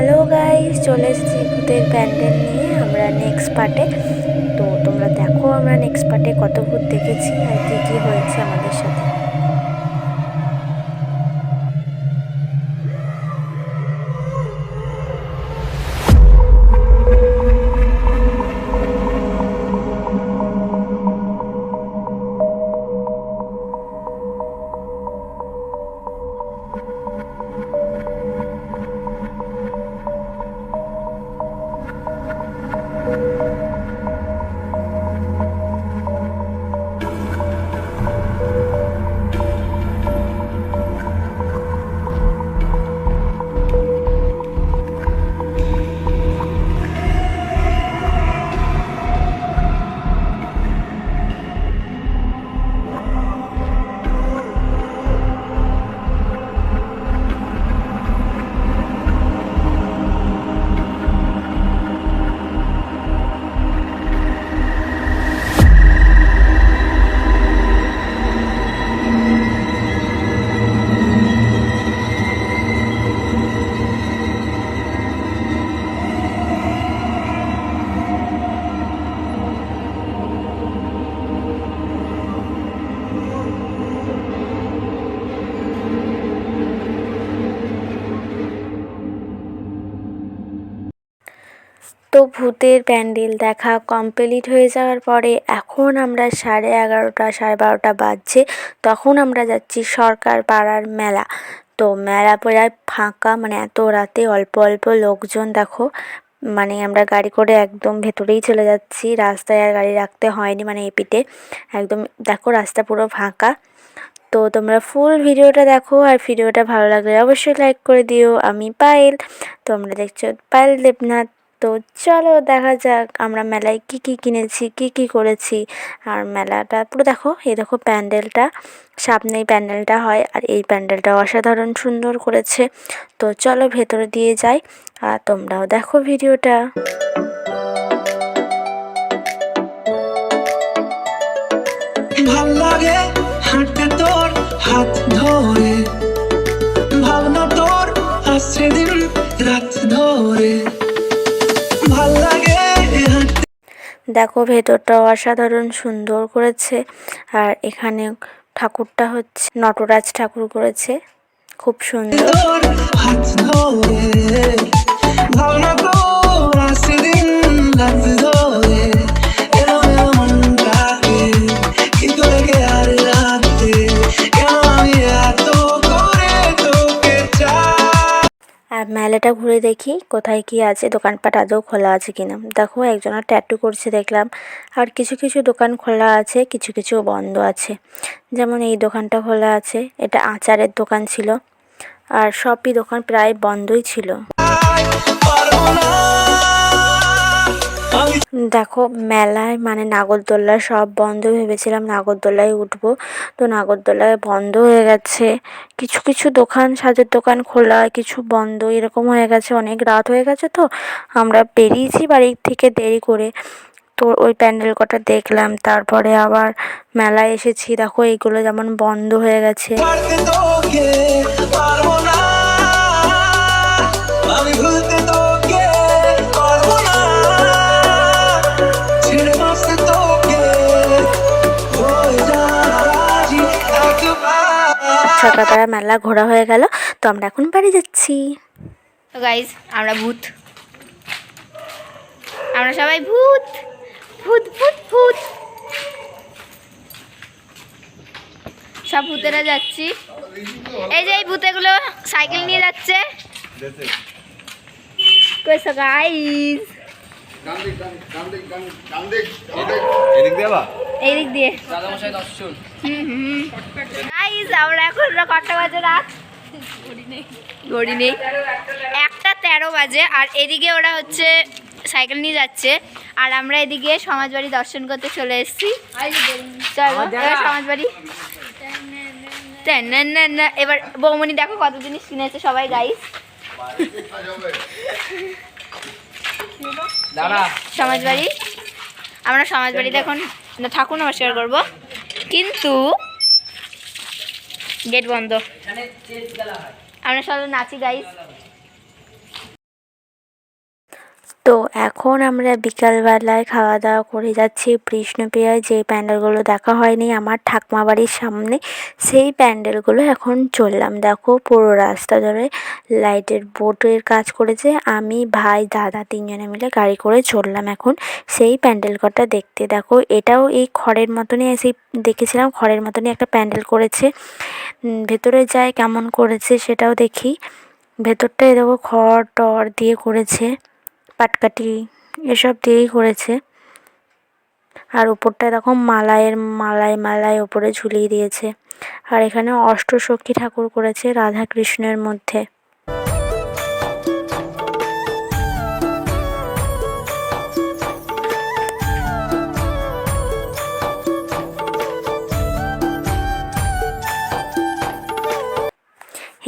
Hello guys, চলে এসেছি ভূতের প্যান্ডেল নিয়ে আমরা নেক্সট পার্টে। তো তোমরা দেখো আমরা নেক্সট পার্টে কত ভূত দেখেছি আর কি কি হয়েছে আমাদের সাথে। তো ভূতের প্যান্ডেল দেখা কমপ্লিট হয়ে যাওয়ার পরে এখন আমরা 11:30 12:30 বাজছে, তখন আমরা যাচ্ছি সরকার পাড়ার মেলা। তো মেলা প্রায় ফাঁকা, মানে এত রাতে অল্প অল্প লোকজন দেখো। মানে আমরা গাড়ি করে একদম ভেতরেই চলে যাচ্ছি, রাস্তায় আর গাড়ি রাখতে হয়নি, মানে এপিটে একদম দেখো রাস্তা পুরো ফাঁকা। তো তোমরা ফুল ভিডিওটা দেখো, আর ভিডিওটা ভালো লাগলে অবশ্যই লাইক করে দিও। আমি পায়েল, তোমরা দেখছো পায়েল দেবনাথ। তো চলো দেখা যাক আমরা মেলায় কি কি কিনেছি, কি কি করেছি। আর মেলাটা পুরো দেখো, এই দেখো প্যান্ডেলটা, সামনেই প্যান্ডেলটা হয় আর এই প্যান্ডেলটা অসাধারণ সুন্দর করেছে। তো চলো ভেতরে দিয়ে যাই আর তোমরাও দেখো ভিডিওটা। ভাল লাগে হাঁটতে তোর হাত ধরে, ভাবনা তোর আসছে দিন রাত ধরে, ভাল লাগে হাঁটতে। দেখো ভেতরটা অসাধারণ সুন্দর করেছে। আর এখানে ঠাকুরটা হচ্ছে নটরাজ ঠাকুর করেছে, খুব সুন্দর। তোর হাত ধরে, ভাবনা তোর আসছে দিন রাত ধরে, এলো এলো মনটাকে কিন্তু রেখে আর রাতে, কেন আমি এত করে তোকে চাই। আর মেলাটা ঘুরে দেখি কোথায় কি আছে, দোকানপাট আদৌ খোলা আছে কিনা। দেখো একজনের ট্যাটু করছে দেখলাম, আর কিছু কিছু দোকান খোলা আছে, কিছু কিছু বন্ধ আছে। যেমন এই দোকানটা খোলা আছে, এটা আচারের দোকান ছিল, আর সবই দোকান প্রায় বন্ধই ছিল। দেখো মেলায় মানে নাগরদোল্লা সব বন্ধ, ভেবেছিলাম নাগরদোল্লায় উঠবো, তো নাগরদোল্লায় বন্ধ হয়ে গেছে। কিছু কিছু দোকান, সাজের দোকান খোলা, কিছু বন্ধ, এরকম হয়ে গেছে। অনেক রাত হয়ে গেছে, তো আমরা বেরিয়েছি বাড়ির থেকে দেরি করে। তো ওই প্যান্ডেল কটা দেখলাম, তারপরে আবার মেলায় এসেছি। দেখো এইগুলো যেমন বন্ধ হয়ে গেছে। সকালবেলা মেলা ঘোরা হয়ে গেল, তো আমরা এখন বাড়ি যাচ্ছি। তো গাইজ আমরা আমরা সবাই ভূত ভূত ভূত ভূত সব ভূতেরা যাচ্ছি। এই যে এই ভূতেগুলো সাইকেল নিয়ে যাচ্ছে। কইছো গাইজ, এই দিক দিয়ে গাইজ আমরা এখন কটা বাজে রাত ঘড়ি নেই, 1:13 বাজে। আর এদিকে ওরা হচ্ছে সাইকেল নিয়ে যাচ্ছে, আর আমরা এদিকে সমাজবাড়ি দর্শন করতে চলে এসেছি। চলো এবার সমাজবাড়ি। এবার বৌমনি দেখো কত জিনিস কিনেছে সবাই গাইস। সমাজবাড়ি, আমরা সমাজবাড়িতে এখন ঠাকুর নমস্কার করবো, কিন্তু গেট বন্ধ। আমরা সবাই নাচি গাইস। তো এখন আমরা বিকালবেলায় খাওয়া দাওয়া করে যাচ্ছি কৃষ্ণপ্রিয়ায়, যে প্যান্ডেলগুলো দেখা হয়নি আমার ঠাকুমা বাড়ির সামনে, সেই প্যান্ডেলগুলো এখন চললাম। দেখো পুরো রাস্তা ধরে লাইটের বোর্ডের কাজ করেছে, আমি ভাই দাদা তিনজনে মিলে গাড়ি করে চললাম এখন সেই প্যান্ডেল কটা দেখতে। দেখো এটাও এই খড়ের মতনই, সেই দেখেছিলাম খড়ের মতনই একটা প্যান্ডেল করেছে। ভেতরে যায় কেমন করেছে সেটাও দেখি। ভেতরটায় দেখো খড় টড় দিয়ে করেছে, পাটকাঠি এসব দিয়েই করেছে। আর উপরটা এরকম মালায় ওপরে ঝুলিয়ে দিয়েছে। আর এখানে অষ্টসখী ঠাকুর করেছে রাধা কৃষ্ণের মধ্যে।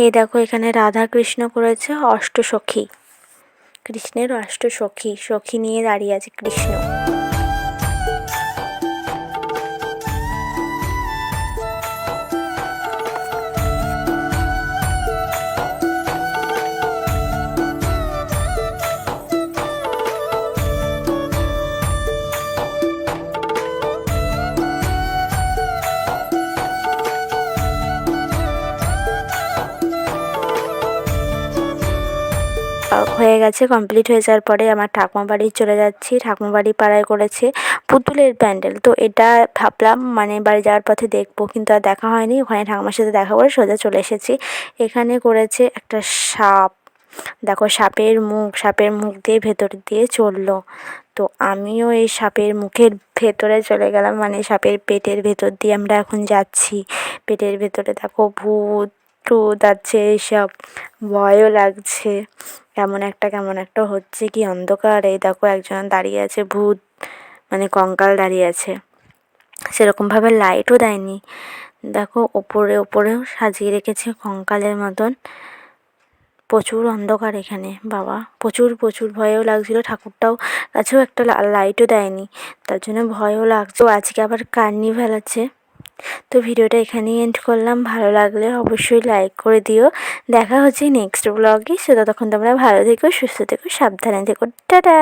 এই দেখো এখানে রাধা কৃষ্ণ করেছে অষ্টসখী, কৃষ্ণের অষ্টসখী, সখী নিয়ে দাঁড়িয়ে আছে কৃষ্ণ। হয়ে গেছে, কমপ্লিট হয়ে যাওয়ার পরে আমার ঠাকুমা বাড়ি চলে যাচ্ছি। ঠাকুমা বাড়ি পাড়ায় করেছে পুতুলের প্যান্ডেল, তো এটা ভাবলাম মানে বাড়ি যাওয়ার পথে দেখবো, কিন্তু আর দেখা হয়নি। ওখানে ঠাকুমার সাথে দেখা করে সোজা চলে এসেছি। এখানে করেছে একটা সাপ, দেখো সাপের মুখ দিয়ে ভেতর দিয়ে চললো। তো আমিও এই সাপের মুখের ভেতরে চলে গেলাম, মানে সাপের পেটের ভেতর দিয়ে আমরা এখন যাচ্ছি। পেটের ভেতরে দেখো ভূত টুত আছে, এইসব ভয়ও লাগছে। কেমন একটা হচ্ছে, কি অন্ধকার। এই দেখো একজন দাঁড়িয়ে আছে, ভূত মানে কঙ্কাল দাঁড়িয়ে আছে, সেরকমভাবে লাইটও দেয়নি। দেখো ওপরেও সাজিয়ে রেখেছে কঙ্কালের মতন। প্রচুর অন্ধকার এখানে বাবা, প্রচুর ভয়ও লাগছিল। ঠাকুরটাও কাছেও একটা লাইটও দেয়নি, তার জন্য ভয়ও লাগছে। আজকে আবার কার্নিভাল আছে। তো ভিডিওটা এখানেই এন্ড করলাম। ভালো লাগলে অবশ্যই লাইক করে দিও। দেখা হচ্ছে নেক্সট ব্লগে। সে ততক্ষণ তোমরা ভালো থেকো, সুস্থ থেকো, সাবধানে থেকো। টাটা।